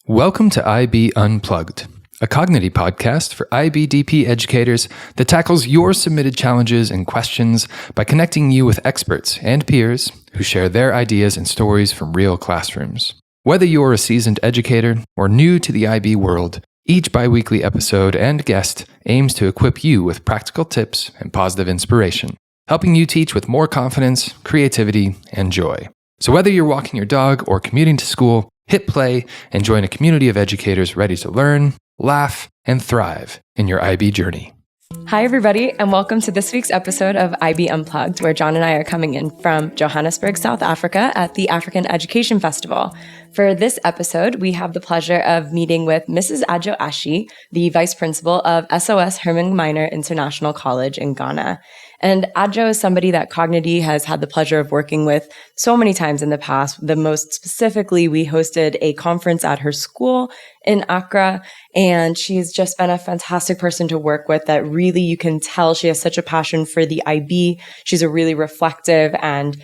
Welcome to IB Unplugged, a Cognity podcast for IB educators that tackles your submitted challenges and questions by connecting you with experts and peers who share their ideas and stories from real classrooms. Whether you're a seasoned educator or new to the IB world, each biweekly episode and guest aims to equip you with practical tips and positive inspiration, helping you teach with more confidence, creativity, and joy. So whether you're walking your dog or commuting to school, hit play and join a community of educators ready to learn, laugh, and thrive in your IB journey. Hi, everybody, and welcome to this week's episode of IB Unplugged, where John and I are coming in from Johannesburg, South Africa at the African Education Festival. For this episode, we have the pleasure of meeting with Mrs. Adzo Ashie, the Vice Principal of SOS-Hermann Gmeiner International College in Ghana. And Adzo is somebody that Cognity has had the pleasure of working with so many times in the past. The most specifically, we hosted a conference at her school in Accra, and she's just been a fantastic person to work with that really you can tell she has such a passion for the IB. She's a really reflective and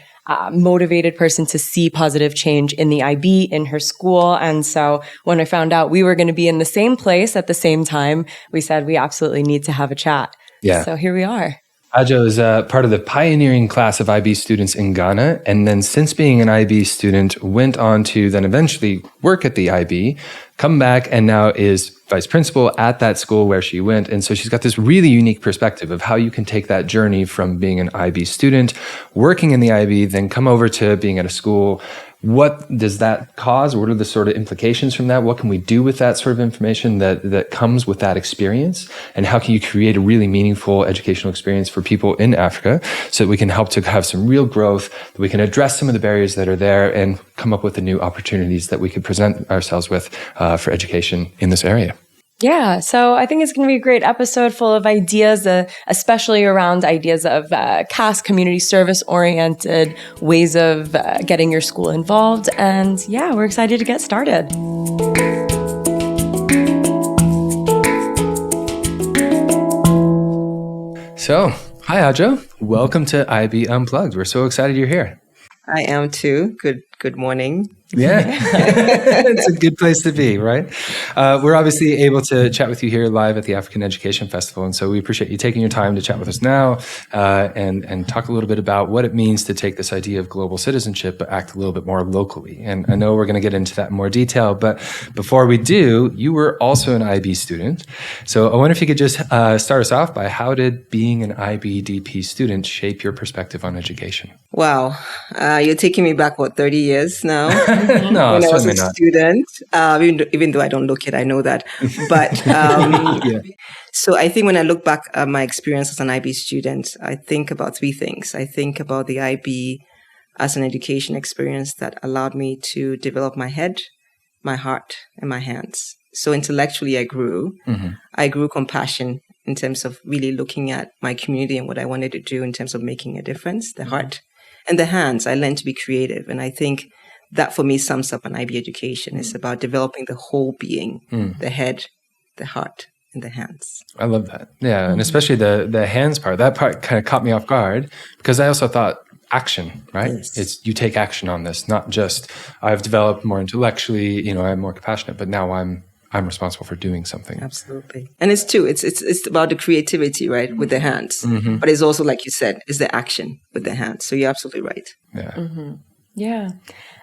motivated person to see positive change in the IB in her school. And so when I found out we were going to be in the same place at the same time, we said we absolutely need to have a chat. Yeah. So here we are. Adzo is part of the pioneering class of IB students in Ghana, and then since being an IB student, went on to then eventually work at the IB, come back, and now is vice principal at that school where she went. And so she's got this really unique perspective of how you can take that journey from being an IB student, working in the IB, then come over to being at a school. What does that cause? What are the sort of implications from that? What can we do with that sort of information that comes with that experience? And how can you create a really meaningful educational experience for people in Africa so that we can help to have some real growth, that we can address some of the barriers that are there and come up with the new opportunities that we could present ourselves with for education in this area? Yeah, so I think it's going to be a great episode full of ideas, especially around ideas of CAS, community service-oriented ways of getting your school involved. And yeah, we're excited to get started. So, hi Adzo. Welcome to IB Unplugged. We're so excited you're here. I am too. Good morning. Yeah, it's a good place to be, right? We're obviously able to chat with you here live at the African Education Festival, and so we appreciate you taking your time to chat with us now and talk a little bit about what it means to take this idea of global citizenship but act a little bit more locally. And I know we're going to get into that in more detail, but before we do, you were also an IB student. So I wonder if you could just start us off by how did being an IB DP student shape your perspective on education? Wow. You're taking me back, 30 years now? No, when I was a not. student, even though I don't look it, I know that. But Yeah. So I think when I look back at my experience as an IB student, I think about three things. I think about the IB as an education experience that allowed me to develop my head, my heart, and my hands. So intellectually, I grew. Mm-hmm. I grew compassion in terms of really looking at my community and what I wanted to do in terms of making a difference, the heart. And the hands, I learned to be creative. And I think that for me sums up an IB education. It's about developing the whole being, the head, the heart, and the hands. I love that. Yeah. And especially the hands part, that part kind of caught me off guard because I also thought action, right? Yes. It's you take action on this, not just I've developed more intellectually, I'm more compassionate, but now I'm responsible for doing something. Absolutely. And it's too, it's about the creativity, right? With the hands. Mm-hmm. But it's also, like you said, it's the action with the hands. So you're absolutely right. Yeah. Mm-hmm. Yeah.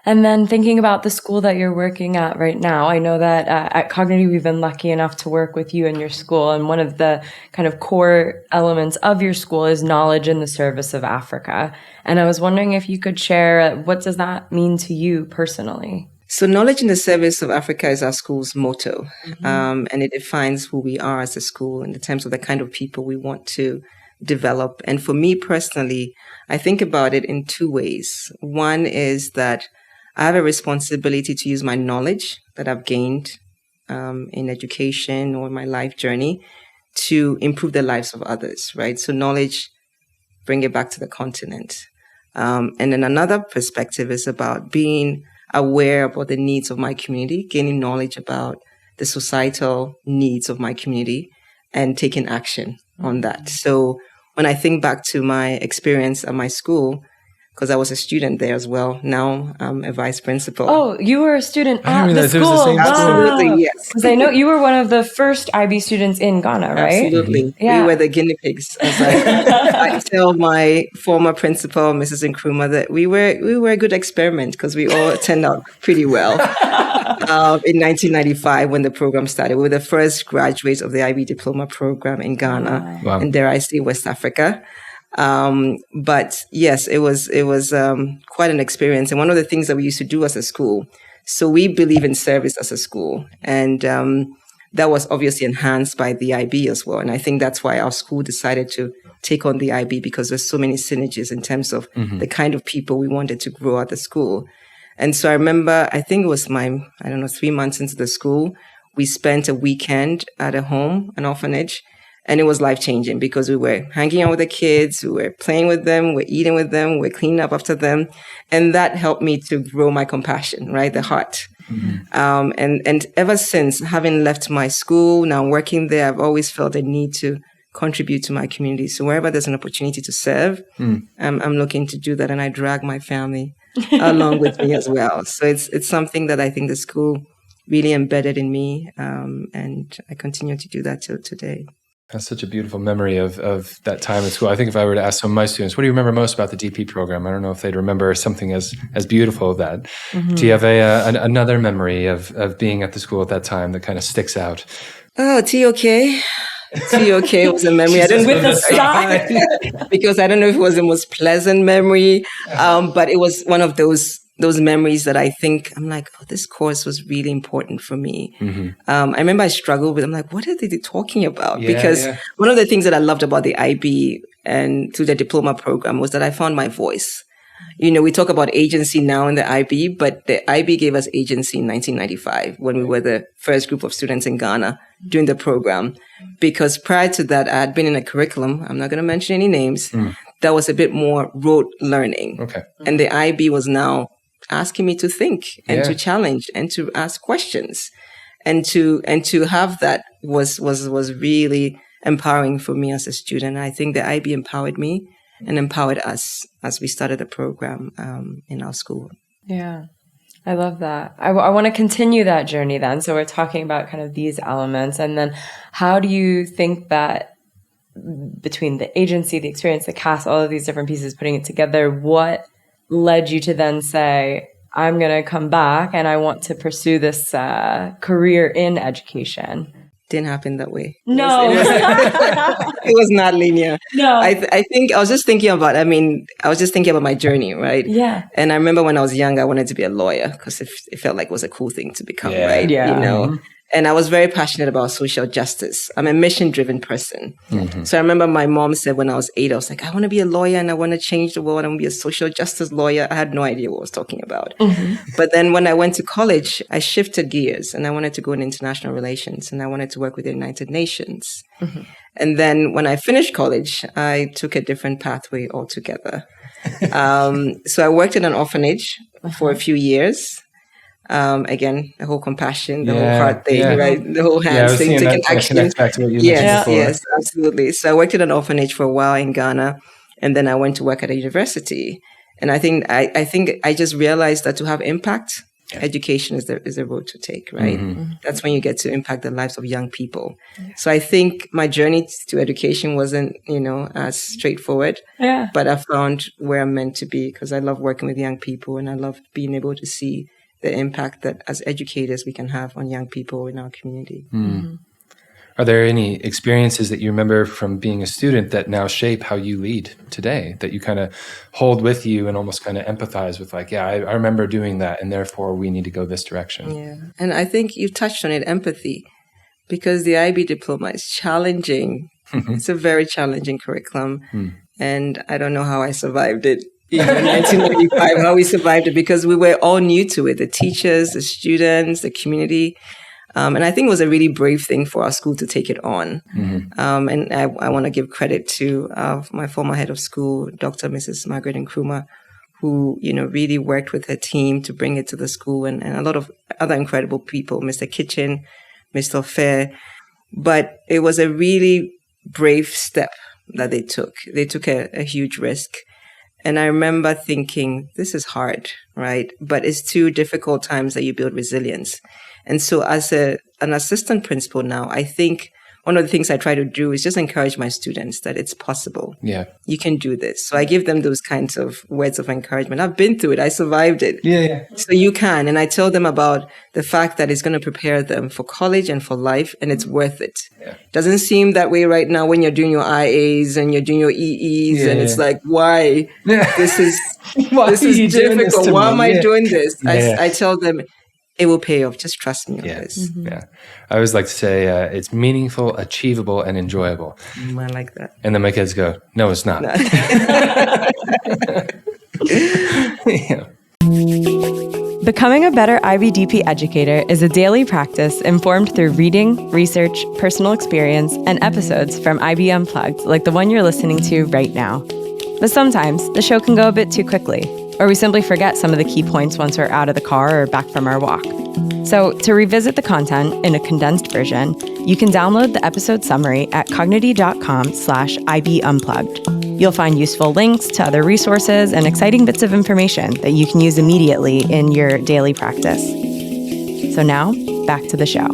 And then thinking about the school that you're working at right now, I know that at Cognity, we've been lucky enough to work with you and your school. And one of the kind of core elements of your school is knowledge in the service of Africa. And I was wondering if you could share, what does that mean to you personally? So knowledge in the service of Africa is our school's motto. Mm-hmm. And it defines who we are as a school in terms of the kind of people we want to develop. And for me personally, I think about it in two ways. One is that I have a responsibility to use my knowledge that I've gained in education or my life journey to improve the lives of others, right? So knowledge, bring it back to the continent. And then another perspective is about being aware about the needs of my community, gaining knowledge about the societal needs of my community, and taking action on that. So when I think back to my experience at my school, because I was a student there as well. Now I'm a vice principal. Oh, you were a student I at didn't the realize it was the school. same school. Absolutely, yes. Because I know you were one of the first IB students in Ghana, right? Absolutely. Yeah. We were the guinea pigs. As I tell my former principal, Mrs. Nkrumah, that we were a good experiment because we all turned out pretty well. In 1995, when the program started, we were the first graduates of the IB Diploma program in Ghana, Wow. and dare I say West Africa. But yes, it was quite an experience. And one of the things that we used to do as a school, so we believe in service as a school, and that was obviously enhanced by the IB as well. And I think that's why our school decided to take on the IB, because there's so many synergies in terms of the kind of people we wanted to grow at the school. And so I remember, I think it was 3 months into the school, we spent a weekend at a home, an orphanage, and it was life-changing because we were hanging out with the kids, we were playing with them, we're eating with them, we're cleaning up after them. And that helped me to grow my compassion, right? The heart. And ever since, having left my school, now working there, I've always felt a need to contribute to my community. So wherever there's an opportunity to serve, I'm looking to do that. And I drag my family along with me as well. So it's something that I think the school really embedded in me. And I continue to do that till today. That's such a beautiful memory of that time at school. I think if I were to ask some of my students, what do you remember most about the DP program? I don't know if they'd remember something as beautiful as that. Do you have another memory of being at the school at that time that kind of sticks out? Oh, TOK. TOK was a memory. I don't With the sign. because I don't know if it was the most pleasant memory, but it was one of those memories that I think I'm like, oh, this course was really important for me. I remember I struggled with, I'm like, what are they talking about? Because one of the things that I loved about the IB and through the diploma program was that I found my voice. You know, we talk about agency now in the IB, but the IB gave us agency in 1995 when we were the first group of students in Ghana doing the program. Because prior to that, I had been in a curriculum, I'm not going to mention any names, that was a bit more rote learning. Okay. And the IB was now asking me to think and to challenge and to ask questions. And to have that was really empowering for me as a student. I think the IB empowered me and empowered us as we started the program in our school. Yeah, I love that. I want to continue that journey then. So we're talking about kind of these elements. And then how do you think that between the agency, the experience, the cast, all of these different pieces, putting it together, what led you to then say, I'm going to come back and I want to pursue this career in education? Didn't happen that way. No. It was not linear. No. I think I was just thinking about my journey, right? Yeah. And I remember when I was young, I wanted to be a lawyer because it felt like it was a cool thing to become, right? Yeah. You know? And I was very passionate about social justice. I'm a mission-driven person. So I remember my mom said when I was 8, I was like, I want to be a lawyer and I want to change the world. I want to be a social justice lawyer. I had no idea what I was talking about. But then when I went to college, I shifted gears and I wanted to go in international relations and I wanted to work with the United Nations. And then when I finished college, I took a different pathway altogether. So I worked in an orphanage for a few years. Again, the whole compassion, the whole heart thing, right? The whole hands thing, taking action. Back to what you mentioned before. Yes, absolutely. So I worked in an orphanage for a while in Ghana, and then I went to work at a university. And I think I just realized that to have impact, education is the road to take, right? That's when you get to impact the lives of young people. So I think my journey to education wasn't, as straightforward. Yeah. But I found where I'm meant to be because I love working with young people and I love being able to see the impact that as educators we can have on young people in our community. Are there any experiences that you remember from being a student that now shape how you lead today, that you kind of hold with you and almost kind of empathize with like, I remember doing that and therefore we need to go this direction? Yeah. And I think you touched on it, empathy, because the IB Diploma is challenging. It's a very challenging curriculum. And I don't know how I survived it. In 1995, how we survived it because we were all new to it, the teachers, the students, the community. And I think it was a really brave thing for our school to take it on. And I want to give credit to my former head of school, Dr. Mrs. Margaret Nkrumah, who, really worked with her team to bring it to the school and a lot of other incredible people, Mr. Kitchen, Mr. Fair. But it was a really brave step that they took. They took a huge risk. And I remember thinking, this is hard, right? But it's 2 difficult times that you build resilience. And so as an assistant principal now, I think one of the things I try to do is just encourage my students that it's possible. Yeah. You can do this. So I give them those kinds of words of encouragement. I've been through it. I survived it. Yeah. So you can. And I tell them about the fact that it's going to prepare them for college and for life, and it's worth it. Yeah. Doesn't seem that way right now when you're doing your IAs and you're doing your EEs, and it's like, why? This is Why are you doing this difficult. to Why me? am I doing this? Yeah. I tell them, it will pay off. Just trust me on this. Yeah. I always like to say it's meaningful, achievable, and enjoyable. I like that. And then my kids go, no, it's not. Yeah. Becoming a better IBDP educator is a daily practice informed through reading, research, personal experience, and episodes from IB Unplugged, like the one you're listening to right now. But sometimes the show can go a bit too quickly, or we simply forget some of the key points once we're out of the car or back from our walk. So to revisit the content in a condensed version, you can download the episode summary at cognity.com/IB Unplugged. You'll find useful links to other resources and exciting bits of information that you can use immediately in your daily practice. So now, back to the show.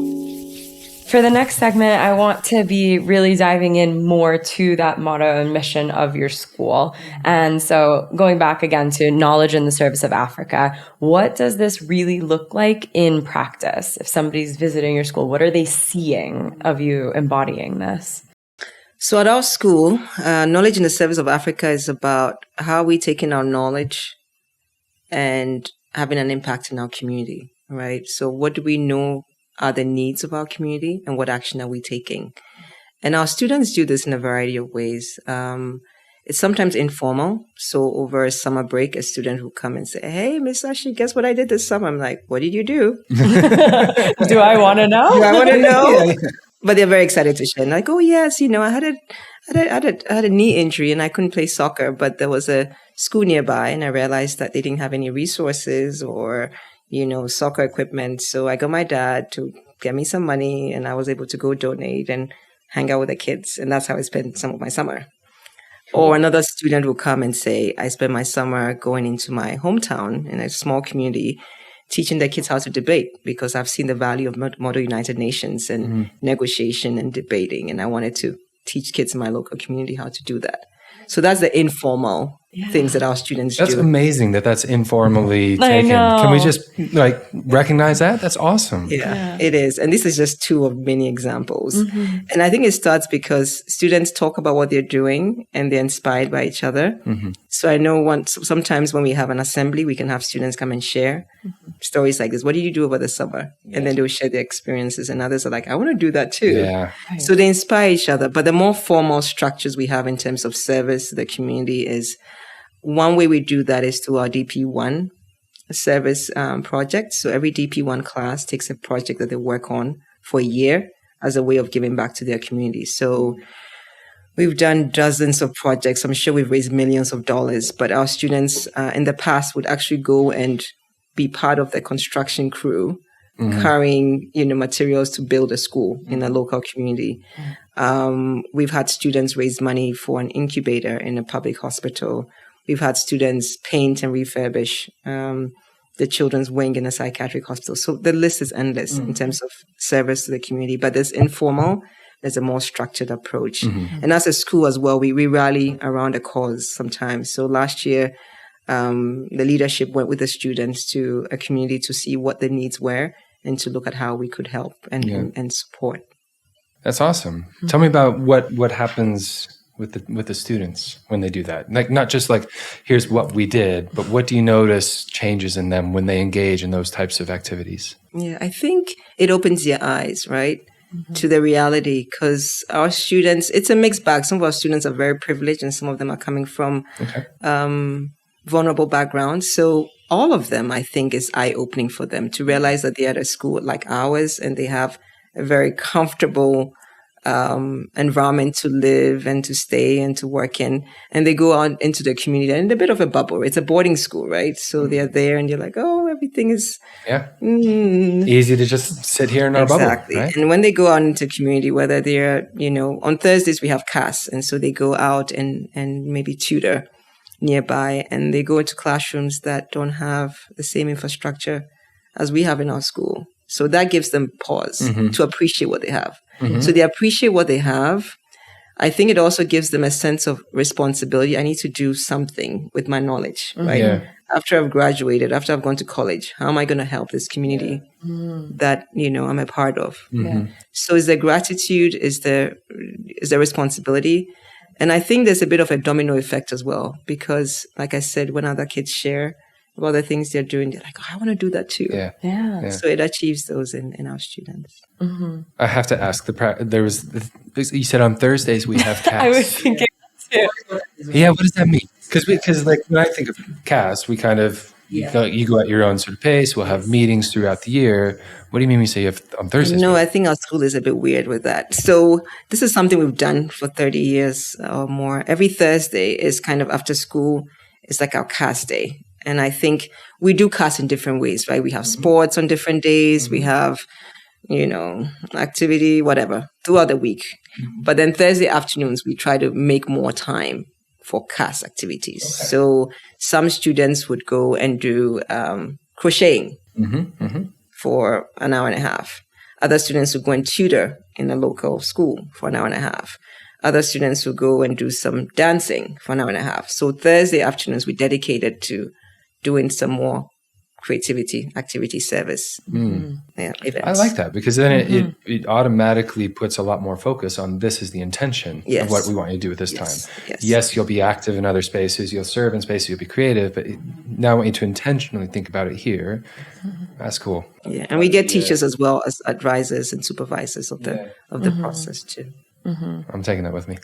For the next segment, I want to be really diving in more to that motto and mission of your school. And so going back again to knowledge in the service of Africa, what does this really look like in practice? If somebody's visiting your school, what are they seeing of you embodying this? So at our school, knowledge in the service of Africa is about how we taking our knowledge and having an impact in our community, right? So what do we know are the needs of our community and what action are we taking? And our students do this in a variety of ways. It's sometimes informal. So over a summer break, a student will come and say, hey, Miss Ashie, guess what I did this summer? I'm like, what did you do? Do I want to know? Do I want to know? But they're very excited to share. And like, oh yes, I had a knee injury and I couldn't play soccer, but there was a school nearby and I realized that they didn't have any resources or soccer equipment. So I got my dad to get me some money and I was able to go donate and hang out with the kids. And that's how I spent some of my summer. Or another student will come and say, I spent my summer going into my hometown in a small community, teaching the kids how to debate because I've seen the value of Model United Nations and negotiation and debating. And I wanted to teach kids in my local community how to do that. So that's the informal things that our students do. That's amazing that's informally taken. Can we just recognize that? That's awesome. Yeah, it is. And this is just 2 of many examples. And I think it starts because students talk about what they're doing and they're inspired by each other. So I know sometimes when we have an assembly, we can have students come and share stories like this. What did you do over the summer? And then they'll share their experiences and others are like, I want to do that too. Yeah. So they inspire each other. But the more formal structures we have in terms of service to the community is one way we do that is through our DP1 service project. So every DP1 class takes a project that they work on for a year as a way of giving back to their community. So we've done dozens of projects. I'm sure we've raised millions of dollars, but our students in the past would actually go and be part of the construction crew carrying, materials to build a school in a local community. We've had students raise money for an incubator in a public hospital. We've had students paint and refurbish the children's wing in a psychiatric hospital. So the list is endless in terms of service to the community. But there's informal, there's a more structured approach. And as a school as well, we rally around a cause sometimes. So last year, the leadership went with the students to a community to see what the needs were and to look at how we could help and support. That's awesome. Tell me about what happens with the students when they do that. Not just here's what we did, but what do you notice changes in them when they engage in those types of activities? Yeah, I think it opens their eyes, right, to the reality, because our students, it's a mixed bag. Some of our students are very privileged and some of them are coming from vulnerable backgrounds. So all of them, I think, is eye-opening for them to realize that they're at a school like ours and they have a very comfortable environment to live and to stay and to work in. And they go out into the community and in a bit of a bubble. It's a boarding school, right? So they're there and you're like, oh, everything is easy to just sit here in our bubble. Exactly. Right? And when they go out into community, whether they're, on Thursdays we have CAS. And so they go out and maybe tutor nearby, and they go into classrooms that don't have the same infrastructure as we have in our school. So that gives them pause to appreciate what they have. So they appreciate what they have. I think it also gives them a sense of responsibility. I need to do something with my knowledge, right? Yeah. After I've graduated, after I've gone to college, how am I going to help this community that, I'm a part of? So is there gratitude? Is there responsibility? And I think there's a bit of a domino effect as well, because like I said, when other kids share about the things they're doing, they're like, oh, I want to do that too. Yeah. So it achieves those in our students. I have to ask, you said on Thursdays we have CAS. I was thinking that too. Yeah, what does that mean? Because like when I think of CAS, we kind of, you go at your own sort of pace. We'll have meetings throughout the year. What do you mean when you say you have on Thursdays? No, I think our school is a bit weird with that. So this is something we've done for 30 years or more. Every Thursday is kind of after school. It's like our CAS day. And I think we do CAS in different ways, right? We have sports on different days. We have, activity, whatever, throughout the week. But then Thursday afternoons, we try to make more time for CAS activities. Okay. So some students would go and do crocheting for an hour and a half. Other students would go and tutor in a local school for an hour and a half. Other students would go and do some dancing for an hour and a half. So Thursday afternoons, we dedicated to doing some more creativity, activity service events. I like that, because then it automatically puts a lot more focus on this is the intention of what we want you to do with this time. Yes, you'll be active in other spaces, you'll serve in spaces, you'll be creative, but now I want you to intentionally think about it here. That's cool. Yeah, and we get teachers as well as advisors and supervisors of the process too. I'm taking that with me.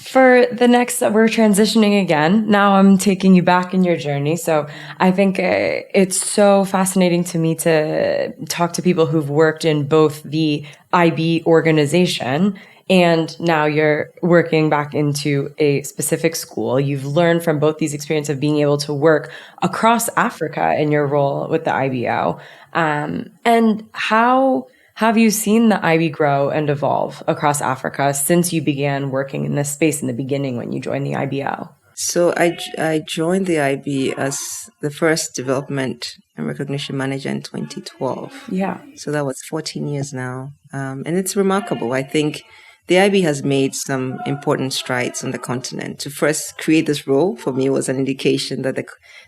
For the next, we're transitioning again. Now I'm taking you back in your journey. So I think it's so fascinating to me to talk to people who've worked in both the IB organization and now you're working back into a specific school. You've learned from both these experiences of being able to work across Africa in your role with the IBO. And how have you seen the IB grow and evolve across Africa since you began working in this space in the beginning when you joined the IBO? So I joined the IB as the first development and recognition manager in 2012. Yeah. So that was 14 years now. And it's remarkable. I think the IB has made some important strides on the continent. To first create this role, for me, was an indication that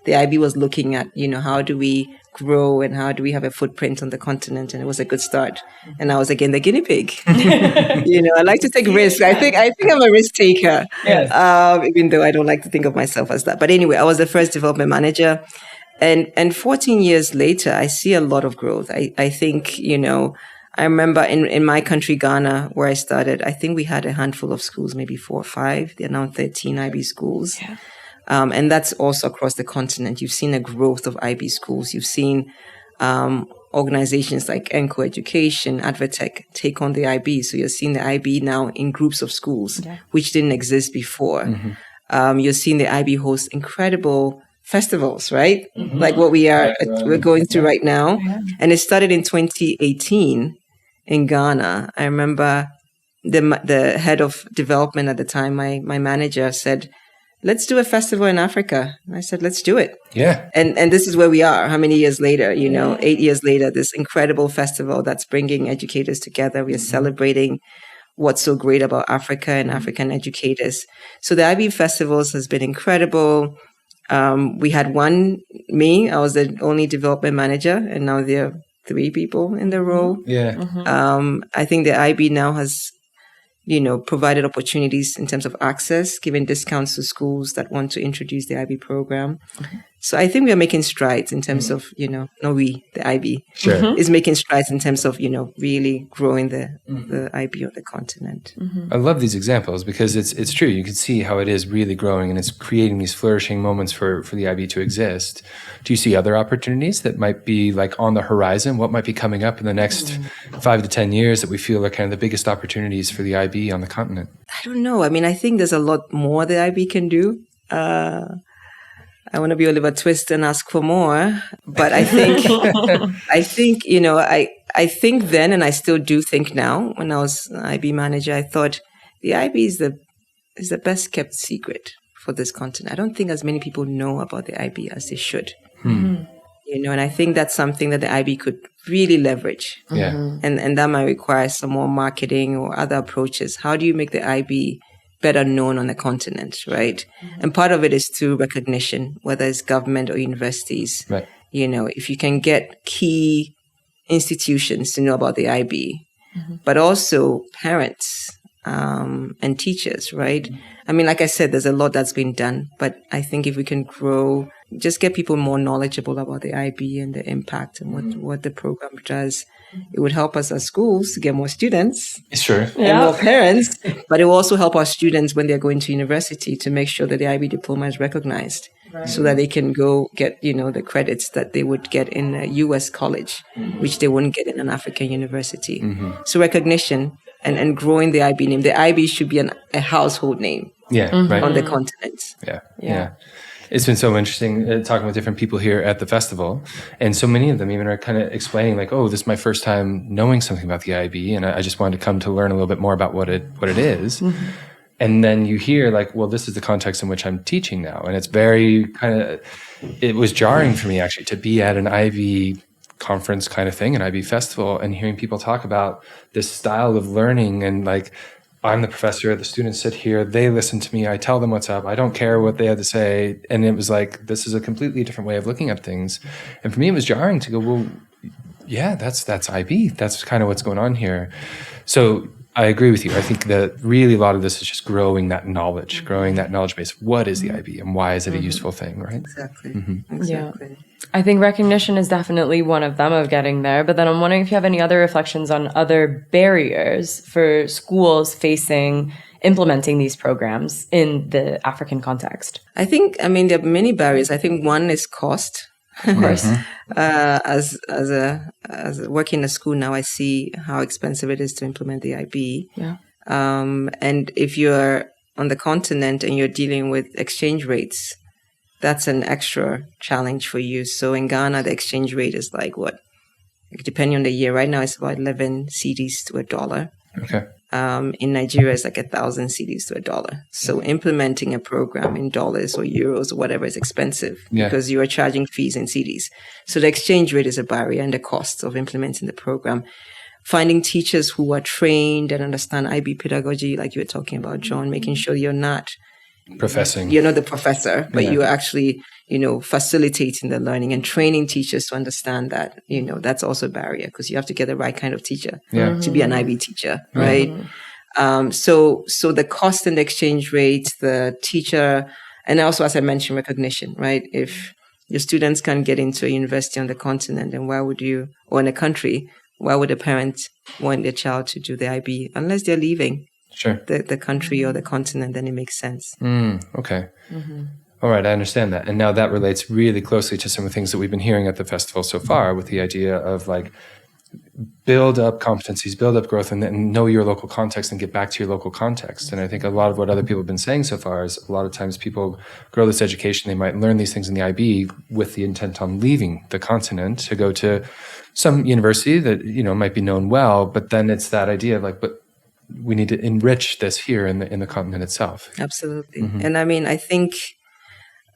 the IB was looking at, how do we grow and how do we have a footprint on the continent? And it was a good start. And I was, again, the guinea pig. I like to take risks. I think I'm a risk taker, even though I don't like to think of myself as that. But anyway, I was the first development manager. And 14 years later, I see a lot of growth. I think, I remember in my country, Ghana, where I started, I think we had a handful of schools, maybe 4 or 5. There are now 13 IB schools. Yeah. And that's also across the continent. You've seen a growth of IB schools. You've seen organizations like ENCO Education, Advertech take on the IB. So you're seeing the IB now in groups of schools, which didn't exist before. Mm-hmm. You're seeing the IB host incredible festivals, right? Mm-hmm. Like what we're going through right now. Yeah. And it started in 2018 in Ghana. I remember the head of development at the time, my manager said, let's do a festival in Africa. And I said, let's do it. Yeah. And this is where we are. How many years later? 8 years later, this incredible festival that's bringing educators together. We are celebrating what's so great about Africa and African educators. So the IB festivals has been incredible. We had me, I was the only development manager, and now there are 3 people in the role. Yeah. Mm-hmm. I think the IB now has, provided opportunities in terms of access, giving discounts to schools that want to introduce the IB program. Mm-hmm. So I think we are making strides in terms of, the IB is making strides in terms of, really growing the IB on the continent. Mm-hmm. I love these examples because it's true. You can see how it is really growing and it's creating these flourishing moments for the IB to exist. Do you see other opportunities that might be like on the horizon? What might be coming up in the next 5 to 10 years that we feel are kind of the biggest opportunities for the IB on the continent? I don't know. I mean, I think there's a lot more the IB can do. I want to be Oliver Twist and ask for more, but I think, I think then, and I still do think now, when I was IB manager, I thought the IB is the the best kept secret for this continent. I don't think as many people know about the IB as they should. And I think that's something that the IB could really leverage. Yeah. And that might require some more marketing or other approaches. How do you make the IB better known on the continent, right? And part of it is through recognition, whether it's government or universities. Right. If you can get key institutions to know about the IB, but also parents and teachers, right? I mean, like I said, there's a lot that's been done, but I think if we can grow, just get people more knowledgeable about the IB and the impact and what the program does, it would help us as schools to get more students Sure. and more parents, but it will also help our students when they're going to university to make sure that the IB diploma is recognized so that they can go get, the credits that they would get in a US college, which they wouldn't get in an African university. So recognition and growing the IB name. The IB should be a household name on the continent. Yeah. It's been so interesting talking with different people here at the festival. And so many of them even are kind of explaining like, oh, this is my first time knowing something about the IB. And I just wanted to come to learn a little bit more about what it is. And then you hear like, well, this is the context in which I'm teaching now. And it's very it was jarring for me actually to be at an IB conference kind of thing, an IB festival, and hearing people talk about this style of learning and like, I'm the professor, the students sit here, they listen to me, I tell them what's up, I don't care what they had to say. And it was like, this is a completely different way of looking at things. And for me, it was jarring to go, well, yeah, that's IB. That's kind of what's going on here. So I agree with you. I think that really a lot of this is just growing that knowledge base. What is the IB and why is it a useful thing, right? Exactly. Exactly. Yeah. I think recognition is definitely one of them of getting there. But then I'm wondering if you have any other reflections on other barriers for schools facing implementing these programs in the African context. I think, there are many barriers. I think one is cost. Of course. As working in a school now, I see how expensive it is to implement the IB. Yeah. And if you're on the continent and you're dealing with exchange rates, that's an extra challenge for you. So in Ghana, the exchange rate is like what? Depending on the year. Right now, it's about 11 cedis to $1. Okay. In Nigeria, it's like 1,000 cedis to $1. So implementing a program in dollars or euros or whatever is expensive because you are charging fees in cedis. So the exchange rate is a barrier and the cost of implementing the program. Finding teachers who are trained and understand IB pedagogy, like you were talking about, John, making sure you're not professing. You're not the professor, but you're actually, facilitating the learning and training teachers to understand that, that's also a barrier because you have to get the right kind of teacher to be an IB teacher, right? So the cost and the exchange rate, the teacher, and also, as I mentioned, recognition, right? If your students can't get into a university on the continent, then why would you, or in a country, why would a parent want their child to do the IB unless they're leaving? Sure. The country or the continent, then it makes sense. Okay. All right, I understand that. And now that relates really closely to some of the things that we've been hearing at the festival so far with the idea of like build up competencies, build up growth, and then know your local context and get back to your local context. And I think a lot of what other people have been saying so far is a lot of times people grow this education, they might learn these things in the IB with the intent on leaving the continent to go to some university that, might be known well, but then it's that idea of like, but we need to enrich this here in the continent itself. Absolutely. And I think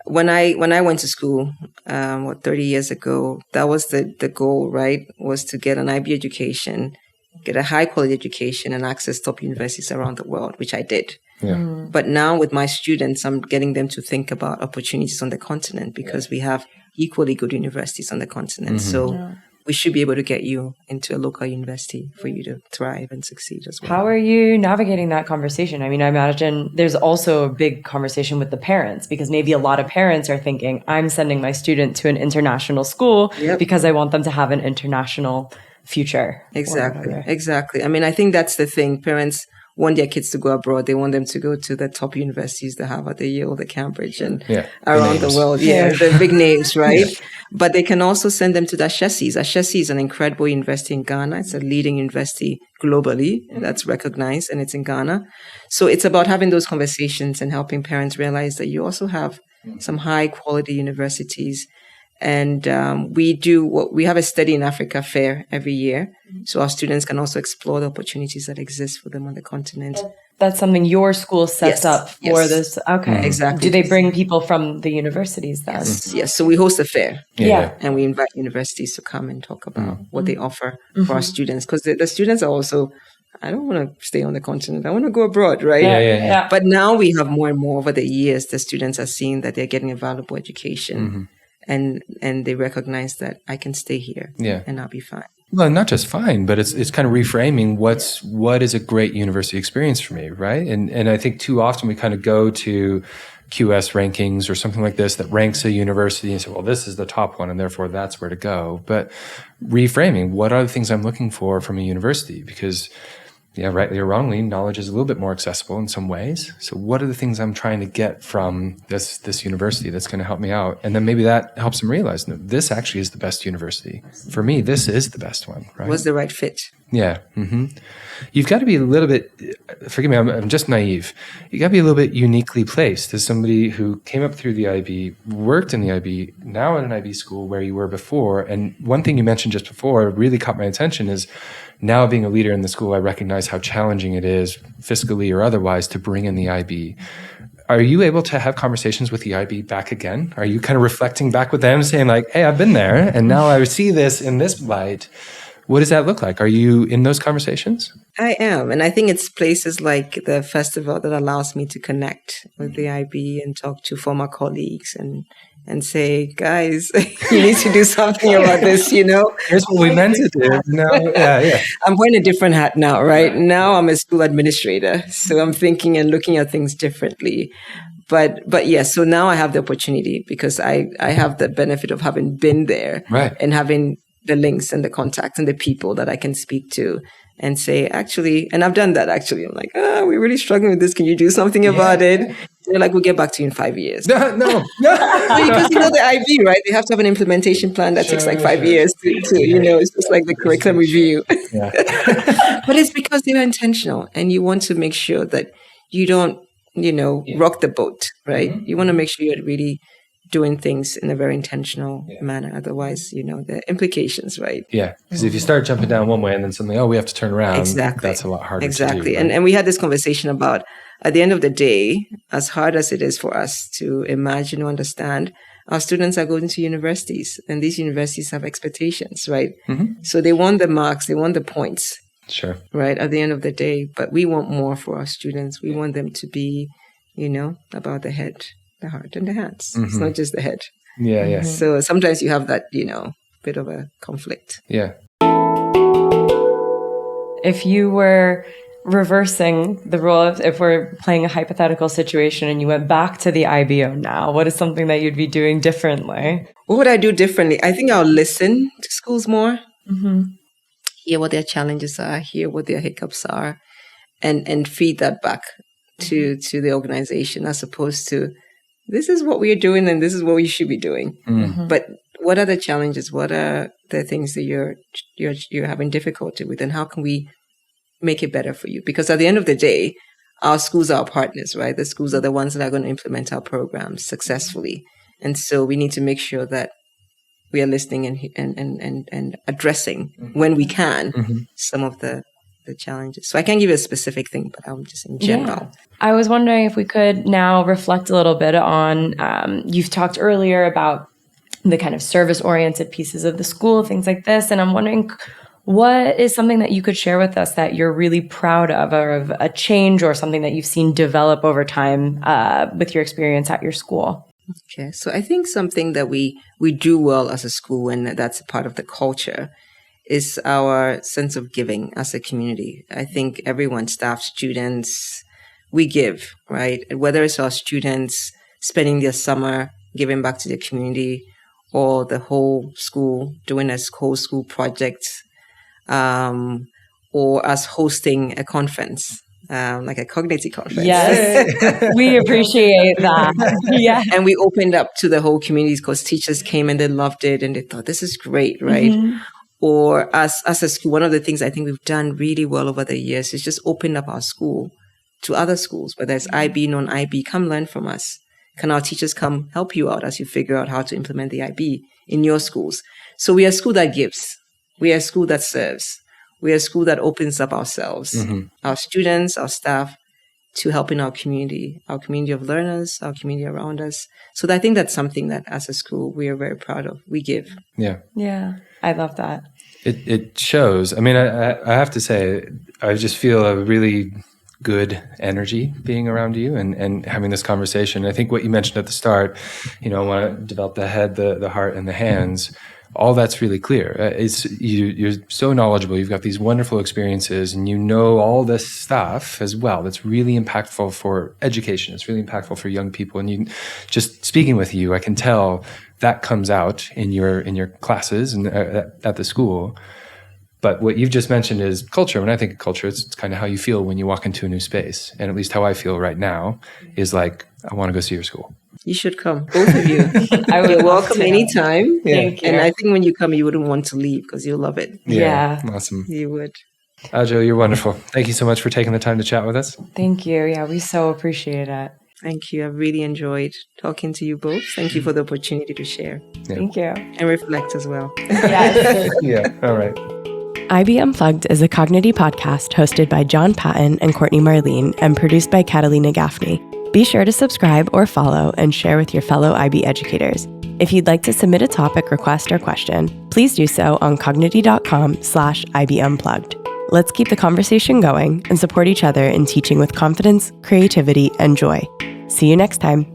when I went to school, 30 years ago, that was the goal, right? Was to get an IB education, get a high quality education and access top universities around the world, which I did. Yeah. But now with my students, I'm getting them to think about opportunities on the continent because we have equally good universities on the continent. So we should be able to get you into a local university for you to thrive and succeed as well. How are you navigating that conversation? I imagine there's also a big conversation with the parents because maybe a lot of parents are thinking, I'm sending my student to an international school because I want them to have an international future. Exactly. I think that's the thing. Parents want their kids to go abroad. They want them to go to the top universities, the Harvard, the Yale, the Cambridge, and around the world. The big names, right? But they can also send them to the Ashie. Ashie is an incredible university in Ghana. It's a leading university globally that's recognized, and it's in Ghana. So it's about having those conversations and helping parents realize that you also have some high quality universities. And we have a Study in Africa fair every year. So our students can also explore the opportunities that exist for them on the continent That's something your school sets up for this. Okay. Exactly. Do they bring people from the universities then? Yes. So we host a fair. Yeah. And we invite universities to come and talk about what they offer for our students. Because the students are also, I don't want to stay on the continent. I want to go abroad, right? Yeah. But now we have more and more over the years, the students are seeing that they're getting a valuable education. And they recognize that I can stay here and I'll be fine. Well, not just fine, but it's kind of reframing what is a great university experience for me, right? And I think too often we kind of go to QS rankings or something like this that ranks a university and say, well, this is the top one and therefore that's where to go. But reframing, what are the things I'm looking for from a university? Because rightly or wrongly, knowledge is a little bit more accessible in some ways. So what are the things I'm trying to get from this university that's going to help me out? And then maybe that helps them realize, no, this actually is the best university. For me, this is the best one, right? Was the right fit. Yeah. You've got to be a little bit, forgive me, I'm just naive. You got to be a little bit uniquely placed as somebody who came up through the IB, worked in the IB, now at an IB school where you were before. And one thing you mentioned just before really caught my attention is now being a leader in the school, I recognize how challenging it is fiscally or otherwise to bring in the IB. Are you able to have conversations with the IB back again? Are you kind of reflecting back with them saying like, hey, I've been there and now I see this in this light. What does that look like? Are you in those conversations? I am. And I think it's places like the festival that allows me to connect with the IB and talk to former colleagues and say, guys, you need to do something about this, Here's what we meant to do. I'm wearing a different hat now, right? Now I'm a school administrator. So I'm thinking and looking at things differently. But yes, so now I have the opportunity because I have the benefit of having been there and having the links and the contacts and the people that I can speak to and say, actually, and I've done that actually. I'm like, we're really struggling with this. Can you do something about it? They're like, we'll get back to you in 5 years. No. Because the IB, right? They have to have an implementation plan that takes like 5 years to it's just like the curriculum review. But it's because they're intentional and you want to make sure that you don't, rock the boat, right? You want to make sure you're really doing things in a very intentional manner. Otherwise, the implications, right? Yeah. Because if you start jumping down one way and then suddenly, we have to turn around. Exactly. That's a lot harder to do. Exactly. Right? And we had this conversation about, at the end of the day, as hard as it is for us to imagine or understand, our students are going to universities and these universities have expectations, right? So they want the marks, they want the points. Sure. Right. At the end of the day, but we want more for our students. We want them to be, about the head, the heart and the hands. It's not just the head. Yeah. So sometimes you have that, bit of a conflict. Yeah. If you were reversing the role of, if we're playing a hypothetical situation and you went back to the IBO now, what is something that you'd be doing differently? What would I do differently? I think I'll listen to schools more, hear what their challenges are, hear what their hiccups are, and feed that back to the organization as opposed to, this is what we are doing and this is what we should be doing. But what are the challenges? What are the things that you're having difficulty with, and how can we make it better for you? Because at the end of the day, our schools are our partners, right? The schools are the ones that are going to implement our programs successfully. And so we need to make sure that we are listening and addressing when we can some of the challenges. So I can't give you a specific thing, but I'm just in general. Yeah. I was wondering if we could now reflect a little bit on, you've talked earlier about the kind of service-oriented pieces of the school, things like this. And I'm wondering, what is something that you could share with us that you're really proud of, or of a change or something that you've seen develop over time with your experience at your school? Okay, so I think something that we do well as a school, and that's a part of the culture, is our sense of giving as a community. I think everyone, staff, students, we give, right? Whether it's our students spending their summer giving back to the community, or the whole school doing a whole school project, or us hosting a conference, like a cognitive conference. Yes, we appreciate that. Yeah. And we opened up to the whole community because teachers came and they loved it and they thought, this is great, right? Or as a school, one of the things I think we've done really well over the years is just open up our school to other schools, whether it's IB, non-IB, come learn from us. Can our teachers come help you out as you figure out how to implement the IB in your schools? So we are a school that gives. We are a school that serves. We are a school that opens up ourselves, our students, our staff, to helping our community of learners, our community around us. So I think that's something that as a school, we are very proud of. We give. Yeah. Yeah. I love that. It shows. I mean, I have to say, I just feel a really good energy being around you and having this conversation. I think what you mentioned at the start, I want to develop the head, the heart, and the hands. All that's really clear. You're so knowledgeable. You've got these wonderful experiences, and you know all this stuff as well. That's really impactful for education. It's really impactful for young people. And just speaking with you, I can tell that comes out in your classes and at the school. But what you've just mentioned is culture. When I think of culture, it's kind of how you feel when you walk into a new space. And at least how I feel right now is like, I want to go see your school. You should come, both of you. You're welcome anytime. Thank you. And I think when you come, you wouldn't want to leave because you'll love it. Yeah. Awesome. You would. Adzo, you're wonderful. Thank you so much for taking the time to chat with us. Thank you. Yeah, we so appreciate it. Thank you. I've really enjoyed talking to you both. Thank you for the opportunity to share. Yeah. Thank you. And reflect as well. Yes. Yeah. All right. IB Unplugged is a Cognity podcast hosted by John Patton and Courtney Marlene and produced by Catalina Gaffney. Be sure to subscribe or follow and share with your fellow IB educators. If you'd like to submit a topic, request, or question, please do so on cognity.com/IB Unplugged. Let's keep the conversation going and support each other in teaching with confidence, creativity, and joy. See you next time.